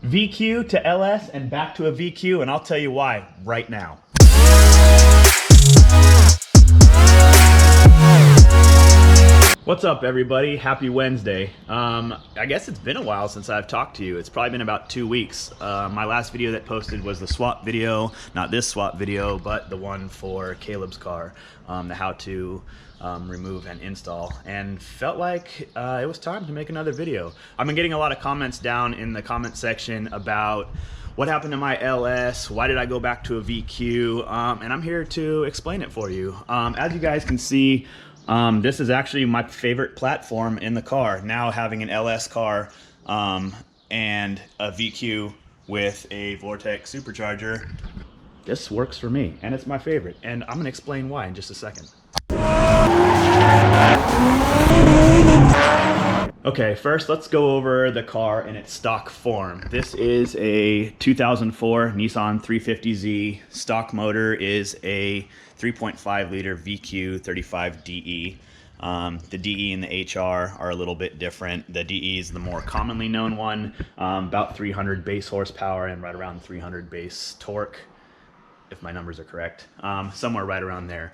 VQ to LS and back to a VQ, and I'll tell you why right now. What's up, everybody? Happy Wednesday. I guess it's been a while since I've talked to you. It's probably been about 2 weeks. My last video that posted was the swap video, not this swap video, but the one for Caleb's car, the how to remove and install, and felt like it was time to make another video. I've been getting a lot of comments down in the comment section about what happened to my LS, why did I go back to a VQ, and I'm here to explain it for you. As you guys can see, this is actually my favorite platform in the car. Now having an LS car and a VQ with a Vortech Supercharger, this works for me and it's my favorite. And I'm gonna explain why in just a second. Okay, first let's go over the car in its stock form. This is a 2004 Nissan 350Z. Stock motor is a 3.5 liter VQ35De. The DE and the HR are a little bit different. The DE is the more commonly known one, about 300 base horsepower and right around 300 base torque, if my numbers are correct, somewhere right around there.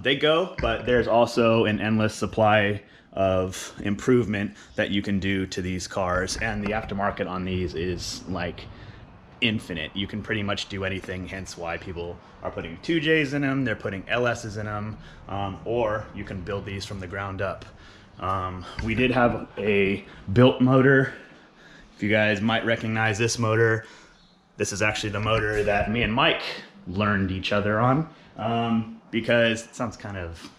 They go, but there's also an endless supply of improvement that you can do to these cars, and the aftermarket on these is like infinite. You can pretty much do anything, hence why people are putting 2Js in them, they're putting LSs in them, or you can build these from the ground up. We did have a built motor. If you guys might recognize this motor, this is actually the motor that me and Mike learned each other on, because it sounds kind of,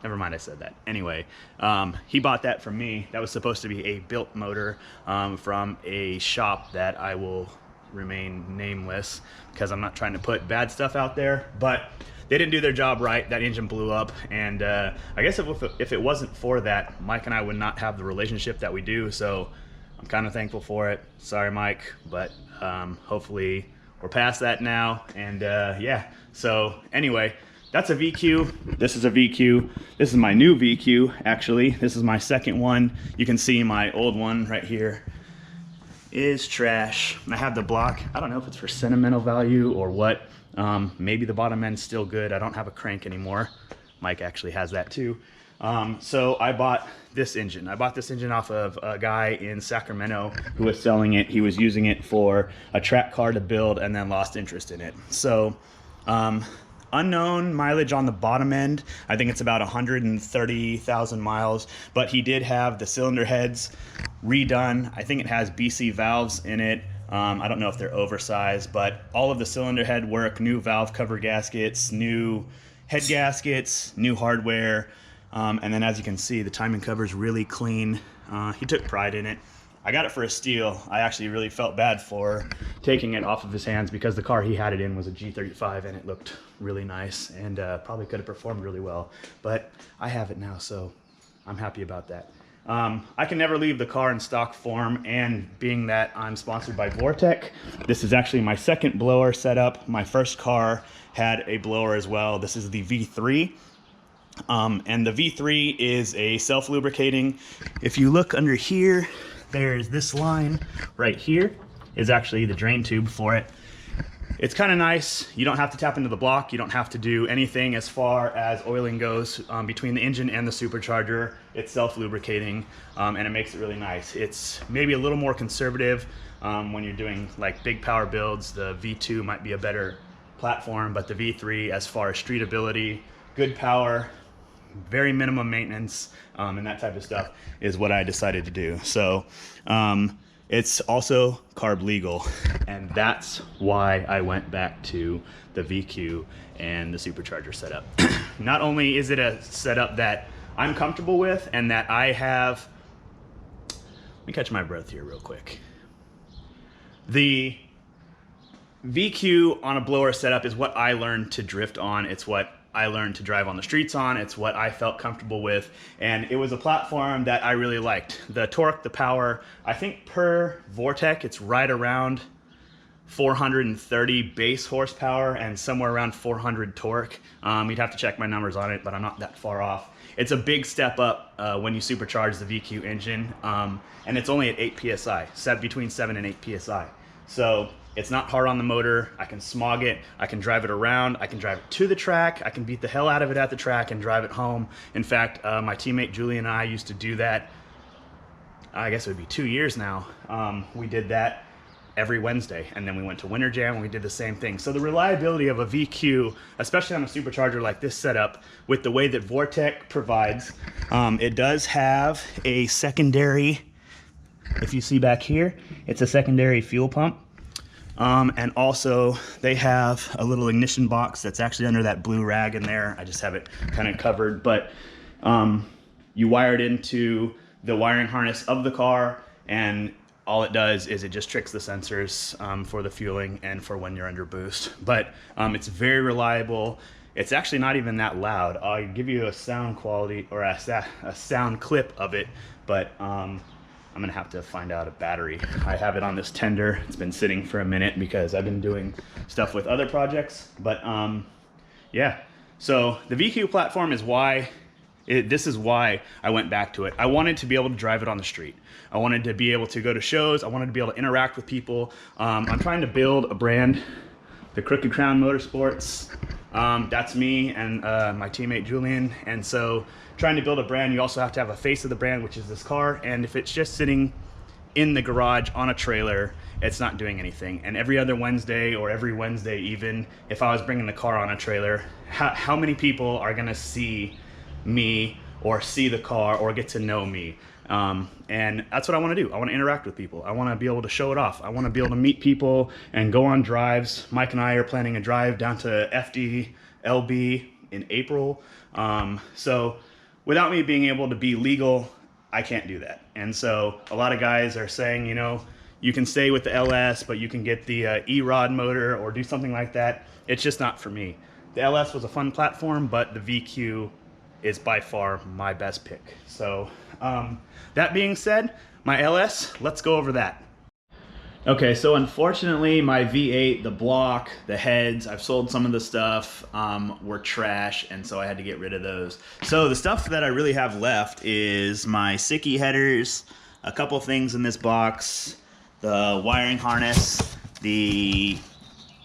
never mind I said that. Anyway, he bought that from me. That was supposed to be a built motor from a shop that I will remain nameless because I'm not trying to put bad stuff out there, but they didn't do their job right. That engine blew up, and I guess if it wasn't for that, Mike and I would not have the relationship that we do, so I'm kind of thankful for it. Sorry, Mike, but hopefully we're past that now, and yeah. So anyway, that's a VQ. This is a VQ. This is my new VQ, actually. This is my second one. You can see my old one right here is trash. I have the block. I don't know if it's for sentimental value or what. Maybe the bottom end's still good. I don't have a crank anymore. Mike actually has that too. So I bought this engine. I bought this engine off of a guy in Sacramento who was selling it. He was using it for a track car to build and then lost interest in it. So unknown mileage on the bottom end. I think it's about 130,000 miles, but he did have the cylinder heads redone. I think it has BC valves in it. I don't know if they're oversized, but all of the cylinder head work, new valve cover gaskets, new head gaskets, new hardware. And then as you can see, the timing cover is really clean. He took pride in it. I got it for a steal. I actually really felt bad for taking it off of his hands because the car he had it in was a G35 and it looked really nice and probably could have performed really well. But I have it now, so I'm happy about that. I can never leave the car in stock form, and being that I'm sponsored by Vortech, this is actually my second blower setup. My first car had a blower as well. This is the V3. And the V3 is a self-lubricating. If you look under here, there's this line right here is actually the drain tube for it. It's kind of nice. You don't have to tap into the block. You don't have to do anything as far as oiling goes between the engine and the supercharger. It's self-lubricating, and it makes it really nice. It's maybe a little more conservative when you're doing like big power builds. The V2 might be a better platform, but the V3, as far as streetability, good power, very minimum maintenance, and that type of stuff is what I decided to do. So it's also carb legal, and that's why I went back to the VQ and the supercharger setup. Not only is it a setup that I'm comfortable with and that I have, let me catch my breath here real quick. The VQ on a blower setup is what I learned to drift on. It's what I learned to drive on the streets on. It's what I felt comfortable with, and it was a platform that I really liked. The torque, the power, I think per Vortech it's right around 430 base horsepower and somewhere around 400 torque. You'd have to check my numbers on it, but I'm not that far off. It's a big step up when you supercharge the VQ engine, and it's only at 8 psi, between 7 and 8 psi. So it's not hard on the motor. I can smog it, I can drive it around, I can drive it to the track, I can beat the hell out of it at the track and drive it home. In fact, my teammate Julian and I used to do that, I guess it would be 2 years now. We did that every Wednesday, and then we went to Winter Jam and we did the same thing. So the reliability of a VQ, especially on a supercharger like this setup, with the way that Vortech provides, it does have a secondary, if you see back here, it's a secondary fuel pump. And also they have a little ignition box that's actually under that blue rag in there. I just have it kind of covered, but you wire it into the wiring harness of the car, and all it does is it just tricks the sensors for the fueling and for when you're under boost. But it's very reliable. It's actually not even that loud. I'll give you a sound quality or a sound clip of it, but I'm gonna have to find out a battery. I have it on this tender. It's been sitting for a minute because I've been doing stuff with other projects. But yeah, so the VQ platform is why this is why I went back to it. I wanted to be able to drive it on the street. I wanted to be able to go to shows. I wanted to be able to interact with people. I'm trying to build a brand, the Crooked Crown Motorsports. That's me and my teammate Julian. And so trying to build a brand, you also have to have a face of the brand, which is this car. And if it's just sitting in the garage on a trailer, it's not doing anything. And every other Wednesday, or every Wednesday even, if I was bringing the car on a trailer, how many people are gonna see me or see the car or get to know me? And that's what I want to do. I want to interact with people. I want to be able to show it off. I want to be able to meet people and go on drives. Mike and I are planning a drive down to FDLB in April. So without me being able to be legal, I can't do that. And so a lot of guys are saying, you know, you can stay with the LS, but you can get the E-Rod motor or do something like that. It's just not for me. The LS was a fun platform, but the VQ is by far my best pick. So that being said, my LS, let's go over that. Okay, so unfortunately my V8, the block, the heads, I've sold some of the stuff, were trash, and so I had to get rid of those. So the stuff that I really have left is my Sicky headers, a couple things in this box, the wiring harness, the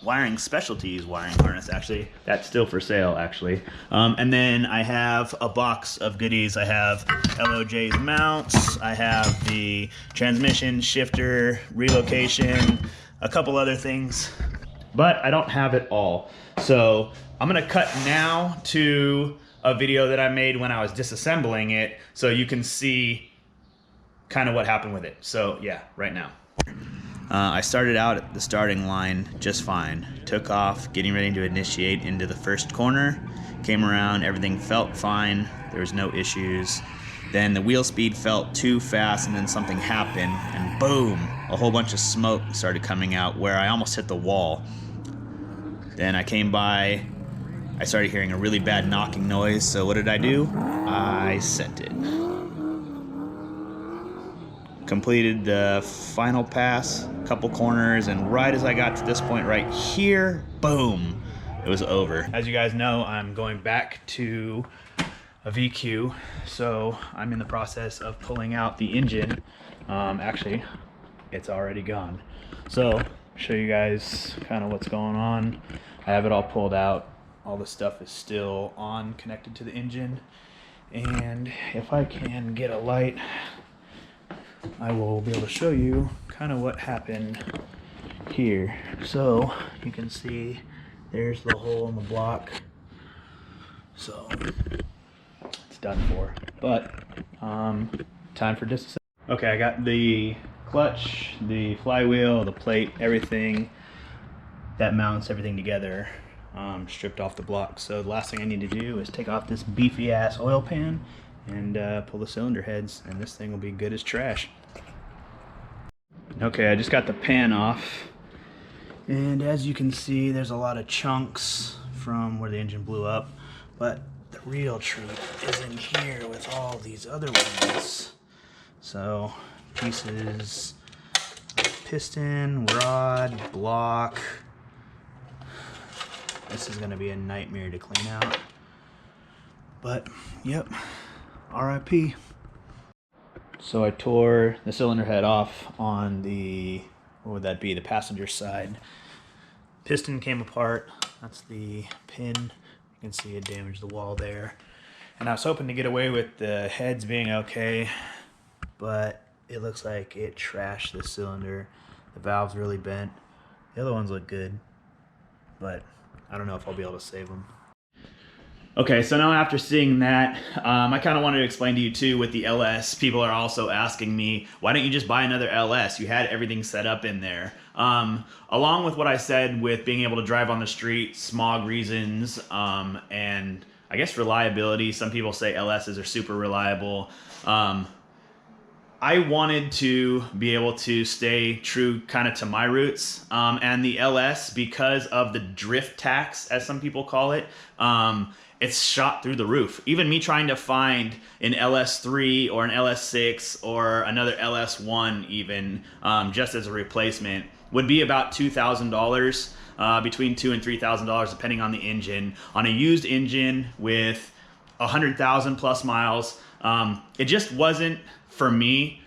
wiring specialties wiring harness, actually that's still for sale actually, and then I have a box of goodies. I have LOJ's mounts, I have the transmission shifter relocation, a couple other things, but I don't have it all. So I'm gonna cut now to a video that I made when I was disassembling it, so you can see kind of what happened with it. So yeah, right now. I started out at the starting line just fine. Took off, getting ready to initiate into the first corner. Came around, everything felt fine. There was no issues. Then the wheel speed felt too fast, and then something happened, and boom! A whole bunch of smoke started coming out where I almost hit the wall. Then I came by, I started hearing a really bad knocking noise, so what did I do? I sent it. Completed the final pass, couple corners, and right as I got to this point right here, boom, it was over. As you guys know, I'm going back to a VQ, so I'm in the process of pulling out the engine. Actually, it's already gone. So, show you guys kind of what's going on. I have it all pulled out. All the stuff is still on, connected to the engine. And if I can get a light, I will be able to show you kind of what happened here. So you can see there's the hole in the block. So it's done for. But time for disassembly. Okay, I got the clutch, the flywheel, the plate, everything that mounts everything together stripped off the block. So the last thing I need to do is take off this beefy ass oil pan and pull the cylinder heads, and this thing will be good as trash. Okay, I just got the pan off, and as you can see, there's a lot of chunks from where the engine blew up, but the real treat is in here with all these other ones. So pieces piston, rod, block. This is gonna be a nightmare to clean out. But, yep, RIP. So I tore the cylinder head off on the, what would that be, the passenger side. Piston came apart. That's the pin. You can see it damaged the wall there. And I was hoping to get away with the heads being okay, but it looks like it trashed the cylinder. The valve's really bent. The other ones look good, but I don't know if I'll be able to save them. Okay, so now after seeing that, I kind of wanted to explain to you too with the LS. People are also asking me, why don't you just buy another LS? You had everything set up in there. Along with what I said with being able to drive on the street, smog reasons, and I guess reliability. Some people say LSs are super reliable. I wanted to be able to stay true kind of to my roots, and the LS, because of the drift tax, as some people call it, it's shot through the roof. Even me trying to find an LS3 or an LS6 or another LS1 even, just as a replacement, would be about $2,000, between $2,000 and $3,000 depending on the engine. On a used engine with 100,000 plus miles, it just wasn't for me.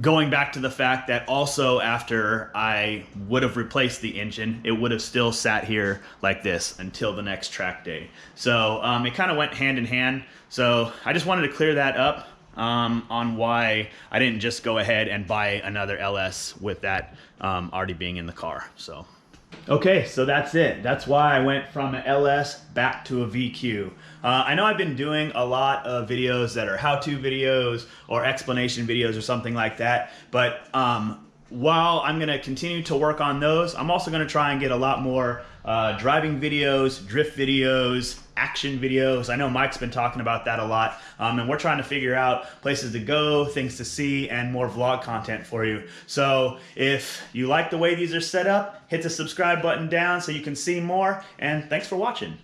Going back to the fact that also after I would have replaced the engine, it would have still sat here like this until the next track day. So it kind of went hand in hand. So I just wanted to clear that up on why I didn't just go ahead and buy another LS with that already being in the car. So. Okay, so that's it. That's why I went from an LS back to a VQ. I know I've been doing a lot of videos that are how-to videos or explanation videos or something like that, but while I'm going to continue to work on those, I'm also going to try and get a lot more driving videos, drift videos, action videos. I know Mike's been talking about that a lot, and we're trying to figure out places to go, things to see, and more vlog content for you. So if you like the way these are set up, hit the subscribe button down so you can see more, and thanks for watching.